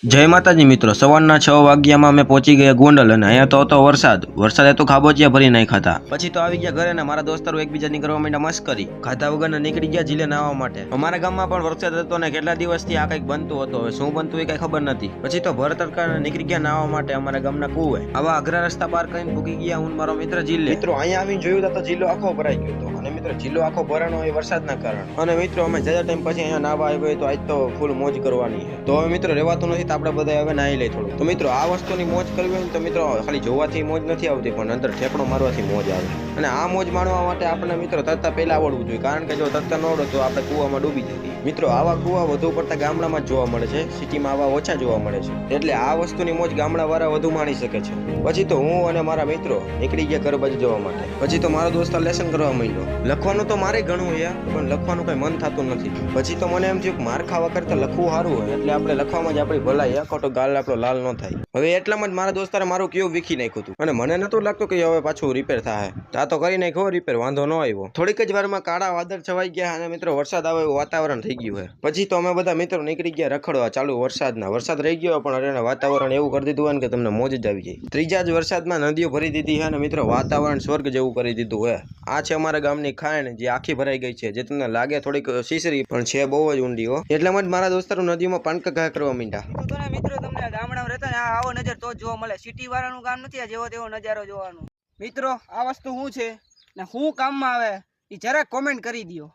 જય માતાજી મિત્રો, સવારના 6 વાગ્યામાં અમે પહોંચી ગયા ગોંડલ અને અહીંયા તો હતો વરસાદે તો ખાબોચિયા ભરી નાખ્યા હતા। પછી તો આવી ગયા ઘરે ને મારા દોસ્તારો એકબીજાની કરવા માંડ્યા મસ્કરી, ખાધા વગર નીકળી ગયા જીલે નાહવા માટે। અમારા ગામમાં પણ વરસાદ હતો ને કેટલા દિવસથી આ કંઈક બનતું હતું, હવે શું બનતું એ કઈ ખબર નથી। પછી તો ભર તડકા નીકળી ગયા નાહવા માટે અમારા ગામના કુવે। આવા અઘરા રસ્તા પાર કરીને ભૂગી ગયા હું મારો મિત્ર જીલે। મિત્રો અહીંયા આવીને જોયું તો જીલો આખો ભરાઈ ગયો હતો અને મિત્રો જીલો આખો ભરાણો એ વરસાદના કારણે। અને મિત્રો અમે જજા ટાઈમ પછી અહીંયા નાહવા આવ્યા તો આજ તો ફૂલ મોજ કરવાની છે। તો હવે મિત્રો રહેવાતું નથી, આપણે બધા હવે નાહી લઈ થોડું। તો મિત્રો આ વસ્તુની મોજ કરવી હોય તો મિત્રો ખાલી જોવાથી મોજ નથી આવતી, પણ અંદર ઠેકણો મારવાથી મોજ આવે। અને આ મોજ માણવા માટે આપણે મિત્રો તરતા પહેલા આવડવું જોઈએ, કારણ કે જો તરતા ન આવડે તો આપણે કૂવામાં ડૂબી જઈએ। મિત્રો આવા કૂવા વધુ પડતા ગામડામાં જ જોવા મળે છે, સિટીમાં આવા ઓછા જોવા મળે છે, એટલે આ વસ્તુની મોજ ગામડાવાળા વધુ માણી શકે છે। પછી તો હું અને મારા મિત્રો નીકળી ગયા ઘર બાજુ જવા માટે। પછી તો મારો દોસ્ત લેસન કરવા માંડ્યો। લખવાનું તો મારે ઘણું છે, પણ લખવાનું કઈ મન થતું નથી। પછી તો મને એમ થયું માર ખાવા કરતા લખવું સારું હોય, એટલે આપણે લખવામાં જ આપણી ભલાઈ, ખોટો ગાલ આપણો લાલ ન થાય। હવે એટલામાં જ મારા દોસ્તારે મારું કેવું વીખી નાખ્યું હતું અને મને નતું લાગતું કે હવે પાછું રિપેર થાય। તા તો કરી નાખ્યો રિપેર, વાંધો ન આવ્યો। થોડીક જ વારમાં કાળા વાદળ છવાઈ ગયા અને મિત્રો વરસાદ આવે એવું વાતાવરણ થઈ ગયું છે। પછી તો અમે બધા મિત્રો નીકળી ગયા રખડવા ચાલુ વરસાદ રહી ગયો, પણ અરે વાતાવરણ એવું કરી દીધું હોય કે તમને મોજ જ આવી જાય। ત્રીજા જ વરસાદમાં નદીઓ ભરી દીધી છે અને મિત્રો વાતાવરણ સ્વર્ગ જેવું કરી દીધું હોય। આ છે અમારા ગામની ખાણ, જે આખી ભરાઈ ગઈ છે, જે તમને લાગે થોડીક સીસરી પણ છે બહુ જ ઊંડી હો। એટલામાં જ મારા દોસ્તારો નદીમાં પાણકા ઘા કરવા માંડ્યા। મિત્રો તમને ગામડામાં રહેતા ને આવો નજર તો જોવા મળે, સિટી વાળાનું કામ નથી આ જેવો તેવો નજારો જોવાનું। મિત્રો આ વસ્તુ શું છે ને શું કામમાં આવે એ જરાક કોમેન્ટ કરી દો।